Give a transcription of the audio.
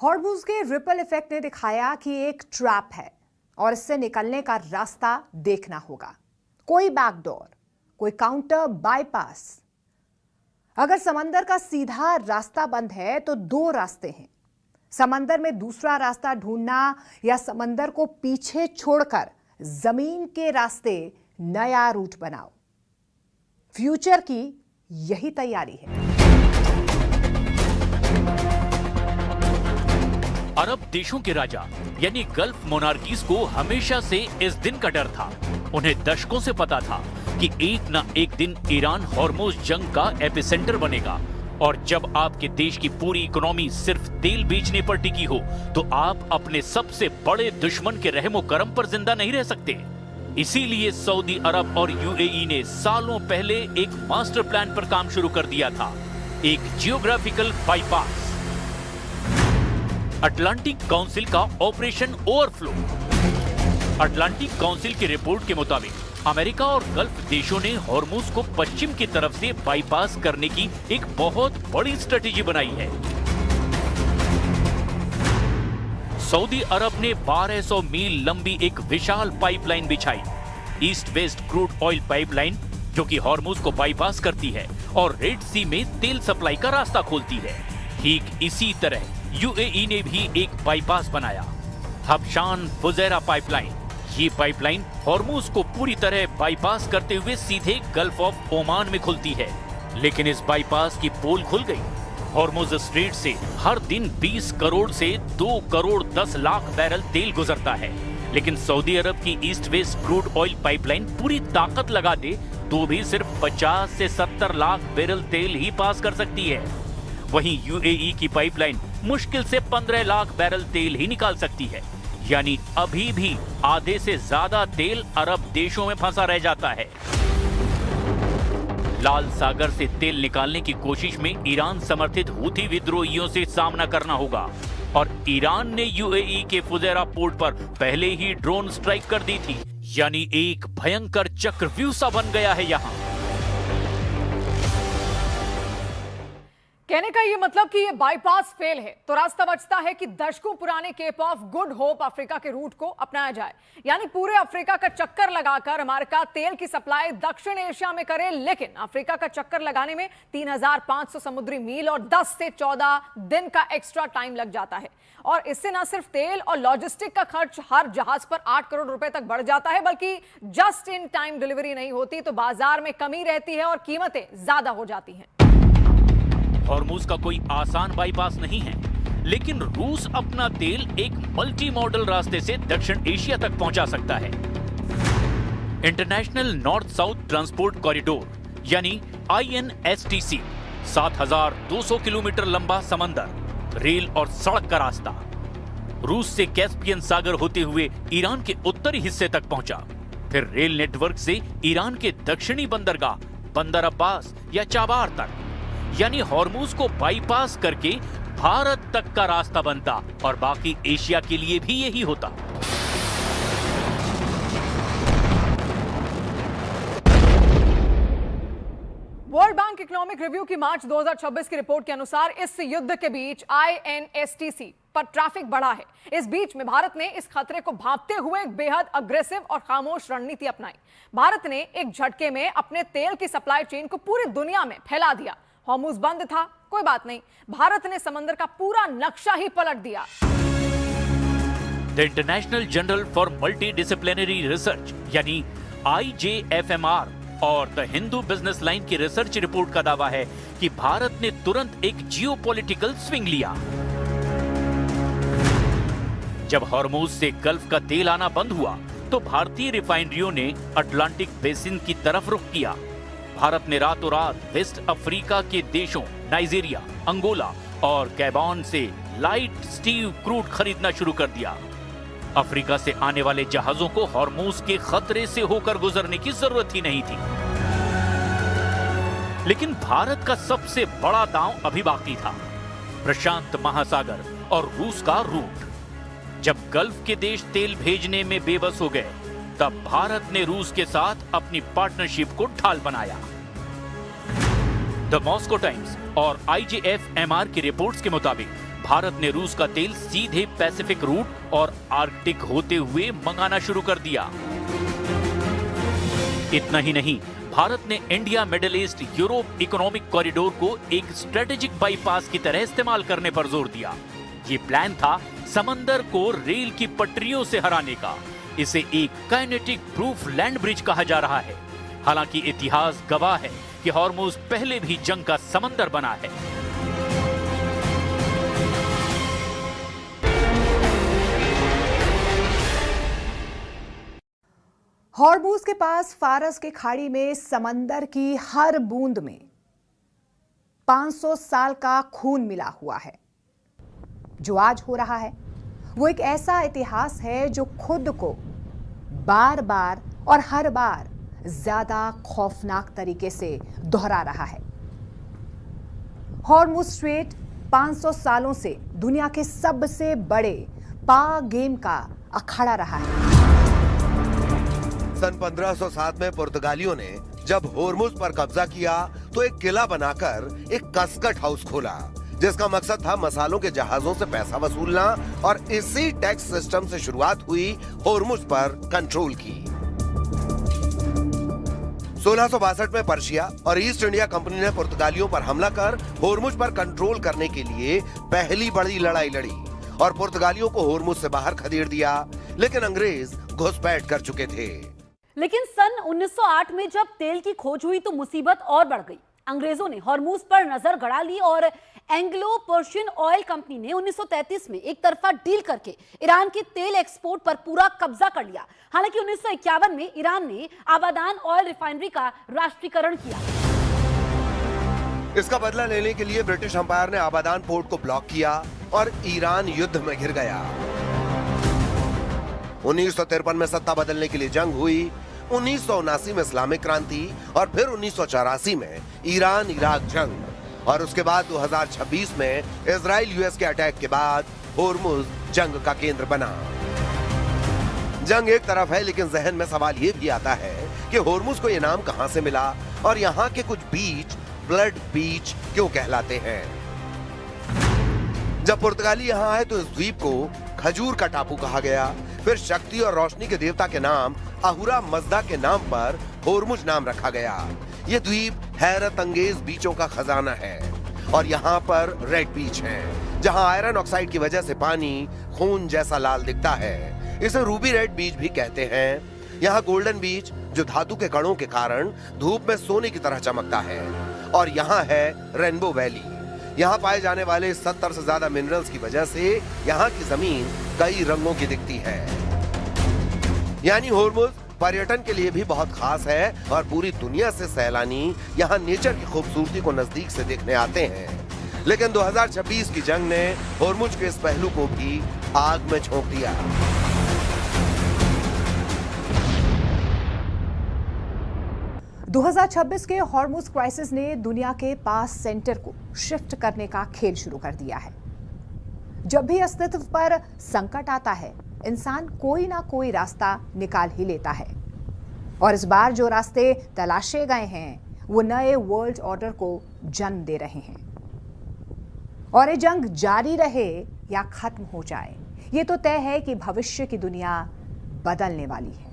Hormuz के ripple effect ने दिखाया कि एक ट्रैप है और इससे निकलने का रास्ता देखना होगा। कोई बैकडोर, कोई काउंटर बाईपास। अगर समंदर का सीधा रास्ता बंद है तो दो रास्ते हैं, समंदर में दूसरा रास्ता ढूंढना या समंदर को पीछे छोड़कर जमीन के रास्ते नया रूट बनाओ। फ्यूचर की यही तैयारी है। अरब देशों के राजा यानी गल्फ मोनार्कीज को हमेशा से इस दिन का डर था। उन्हें दशकों से पता था कि एक ना एक दिन ईरान हॉर्मुज़ जंग का एपिसेंटर बनेगा, और जब आपके देश की पूरी इकोनॉमी सिर्फ तेल बेचने पर टिकी हो तो आप अपने सबसे बड़े दुश्मन के रहमो करम पर जिंदा नहीं रह सकते। इसीलिए सऊदी अरब और यूएई ने सालों पहले एक मास्टर प्लान पर काम शुरू कर दिया था, एक जियोग्राफिकल बाईपास। अटलांटिक काउंसिल का ऑपरेशन ओवरफ्लो। अटलांटिक काउंसिल की रिपोर्ट के मुताबिक अमेरिका और गल्फ देशों ने हॉर्मुज़ को पश्चिम की तरफ से बाईपास करने की एक बहुत बड़ी स्ट्रेटेजी बनाई है। सऊदी अरब ने 1200 मील लंबी एक विशाल पाइपलाइन बिछाई, east west crude oil pipeline, जो कि हॉर्मुज़ को बाईपास करती है और रेड सी में तेल सप्लाई का रास्ता खोलती है। ठीक इसी तरह यूएई ने भी एक बाईपास बनाया, हबशान फुजैरा पाइपलाइन। ये पाइपलाइन हॉर्मुज़ को पूरी तरह बाईपास करते हुए सीधे गल्फ ऑफ ओमान में खुलती है, लेकिन इस बाईपास की पोल खुल गई। हॉर्मुज़ स्ट्रेट से हर दिन 20 करोड़ से 2 करोड़ 10 लाख बैरल तेल गुजरता है, लेकिन सऊदी अरब की east west crude oil pipeline पूरी ताकत लगा दे तो भी सिर्फ 50 से 70 लाख बैरल तेल ही पास कर सकती है। वहीं यूएई की पाइपलाइन मुश्किल से 15 लाख बैरल तेल ही निकाल सकती है, यानी अभी भी आधे से ज्यादा तेल अरब देशों में फंसा रह जाता है। लाल सागर से तेल निकालने की कोशिश में ईरान समर्थित हूथी विद्रोहियों से सामना करना होगा, और ईरान ने यूएई के फुजैरा पोर्ट पर पहले ही ड्रोन स्ट्राइक कर दी थी, यानी एक भयंकर चक्रव्यूह सा बन गया है यहाँ। कहने का ये मतलब कि ये बाईपास फेल है तो रास्ता बचता है कि दशकों पुराने Cape of Good Hope Africa के रूट को अपनाया जाए, यानी पूरे अफ्रीका का चक्कर लगाकर अमेरिका तेल की सप्लाई दक्षिण एशिया में करे। लेकिन अफ्रीका का चक्कर लगाने में 3500 समुद्री मील और 10 से 14 दिन का एक्स्ट्रा टाइम लग जाता है, और इससे न सिर्फ तेल और लॉजिस्टिक का खर्च हर जहाज पर 8 करोड़ रुपए तक बढ़ जाता है, बल्कि जस्ट इन टाइम डिलीवरी नहीं होती तो बाजार में कमी रहती है और कीमतें ज्यादा हो जाती हैं। हॉर्मुज़ का कोई आसान बाईपास नहीं है, लेकिन रूस अपना तेल एक मल्टी मॉडल रास्ते से दक्षिण एशिया तक पहुंचा सकता है। International north south transport corridor यानी INSTC 7200 किलोमीटर लंबा समंदर, रेल और सड़क का रास्ता रूस से कैस्पियन सागर होते हुए ईरान के उत्तरी हिस्से तक पहुंचा। फिर रेल नेटवर्क से ईरान के दक्षिणी बंदरगाह बंदर अब्बास या चाबार तक, यानी हॉर्मुज़ को बाईपास करके भारत तक का रास्ता बनता और बाकी एशिया के लिए भी यही होता। वर्ल्ड बैंक इकोनॉमिक रिव्यू की मार्च 2026 की रिपोर्ट के अनुसार इस युद्ध के बीच INSTC पर ट्रैफिक बढ़ा है। इस बीच में भारत ने इस खतरे को भांपते हुए एक बेहद अग्रेसिव और खामोश रणनीति अपनाई। भारत ने एक झटके में अपने तेल की सप्लाई चेन को पूरी दुनिया में फैला दिया। हॉर्मुज़ बंद था, कोई बात नहीं, भारत ने समंदर का पूरा नक्शा ही पलट दिया। The international journal for multi disciplinary research यानी IJFMR और द हिंदू बिजनेस लाइन की रिसर्च रिपोर्ट का दावा है कि भारत ने तुरंत एक जियोपॉलिटिकल स्विंग लिया। जब हॉर्मुज़ से गल्फ का तेल आना बंद हुआ तो भारतीय रिफाइनरियों ने अटलांटिक बेसिन की तरफ रुख किया। भारत ने रातों रात वेस्ट अफ्रीका के देशों नाइजीरिया, अंगोला और गैबॉन से लाइट स्टीव क्रूड खरीदना शुरू कर दिया। अफ्रीका से आने वाले जहाजों को हॉर्मुज़ के खतरे से होकर गुजरने की जरूरत ही नहीं थी। लेकिन भारत का सबसे बड़ा दांव अभी बाकी था, प्रशांत महासागर और रूस का रूट। जब गल्फ के देश तेल भेजने में बेबस हो गए तब भारत ने रूस के साथ अपनी पार्टनरशिप को ढाल बनाया। द मॉस्को टाइम्स और IJFMR की रिपोर्ट्स के मुताबिक भारत ने रूस का तेल सीधे पैसिफिक रूट और आर्कटिक होते हुए मंगाना शुरू कर दिया। इतना ही नहीं, भारत ने India middle east Europe economic corridor को एक स्ट्रेटेजिक बाईपास की तरह इस्तेमाल करने पर जोर दिया। ये प्लान था समंदर को रेल की पटरियों से हराने का। इसे एक काइनेटिक प्रूफ लैंड ब्रिज कहा जा रहा है। हालांकि इतिहास गवाह है कि हॉर्मुज पहले भी जंग का समंदर बना है। हॉर्मुज के पास फारस की खाड़ी में समंदर की हर बूंद में 500 साल का खून मिला हुआ है। जो आज हो रहा है वो एक ऐसा इतिहास है जो खुद को बार बार और हर बार ज्यादा खौफनाक तरीके से दोहरा रहा है। हॉर्मुज स्ट्रेट 500 सालों से दुनिया के सबसे बड़े पा गेम का अखाड़ा रहा है। सन 1507 में पुर्तगालियों ने जब हॉर्मुज पर कब्जा किया तो एक किला बनाकर एक कस्कट हाउस खोला, जिसका मकसद था मसालों के जहाजों से पैसा वसूलना, और इसी टैक्स सिस्टम से शुरुआत हुई हॉर्मुज पर कंट्रोल की। 1662 में पर्शिया और ईस्ट इंडिया कंपनी ने पुर्तगालियों पर हमला कर हॉर्मुज पर कंट्रोल करने के लिए पहली बड़ी लड़ाई लड़ी और पुर्तगालियों को हॉर्मुज से बाहर खदेड़ दिया, लेकिन अंग्रेज घुसपैठ कर चुके थे। लेकिन सन 1908 में जब तेल की खोज हुई तो मुसीबत और बढ़ गई। अंग्रेजों ने हॉर्मुज पर नजर गड़ा ली और एंग्लो पर्शियन ऑयल कंपनी ने 1933 में एक तरफा डील करके ईरान के तेल एक्सपोर्ट पर पूरा कब्जा कर लिया। हालांकि 1951 में ईरान ने आबादान ऑयल रिफाइनरी का राष्ट्रीयकरण किया। इसका बदला लेने के लिए ब्रिटिश अंपायर ने आबादान पोर्ट को ब्लॉक किया और ईरान युद्ध में घिर गया। 1953 में सत्ता बदलने के लिए जंग हुई, 1979 में इस्लामिक क्रांति और फिर 1984 में ईरान इराक जंग, और उसके बाद 2026 में इजराइल यूएस के अटैक के बाद हॉर्मुज जंग का केंद्र बना। जंग एक तरफ है, लेकिन जहन में सवाल ये भी आता है कि हॉर्मुज को ये नाम कहां से मिला और यहाँ के कुछ बीच ब्लड बीच क्यों कहलाते हैं। जब पुर्तगाली यहाँ आए तो इस द्वीप को खजूर का टापू कहा गया। फिर शक्ति और रोशनी के देवता के नाम अहुरा मजदा के नाम पर हॉर्मुज नाम रखा गया। ये द्वीप हैरत अंगेज बीचों का खजाना है और यहाँ पर रेड बीच है, जहाँ आयरन ऑक्साइड की वजह से पानी खून जैसा लाल दिखता है। इसे रूबी रेड बीच भी कहते हैं। यहाँ गोल्डन बीच जो धातु के कणों के कारण धूप में सोने की तरह चमकता है, और यहाँ है रेनबो वैली। यहाँ पाए जाने वाले 70 से ज्यादा मिनरल्स की वजह से यहाँ की जमीन कई रंगों की दिखती है। यानी हॉर्मुज पर्यटन के लिए भी बहुत खास है और पूरी दुनिया से सैलानी यहाँ नेचर की खूबसूरती को नजदीक से देखने आते हैं। लेकिन 2026 की जंग ने हॉर्मुज के इस पहलू को भी आग में झोंक दिया। – 2026 के हॉर्मुज क्राइसिस ने दुनिया के पास सेंटर को शिफ्ट करने का खेल शुरू कर दिया है। जब भी अस्तित्व पर संकट आता है, इंसान कोई ना कोई रास्ता निकाल ही लेता है, और इस बार जो रास्ते तलाशे गए हैं वो नए वर्ल्ड ऑर्डर को जन्म दे रहे हैं। और ये जंग जारी रहे या खत्म हो जाए, ये तो तय है कि भविष्य की दुनिया बदलने वाली है।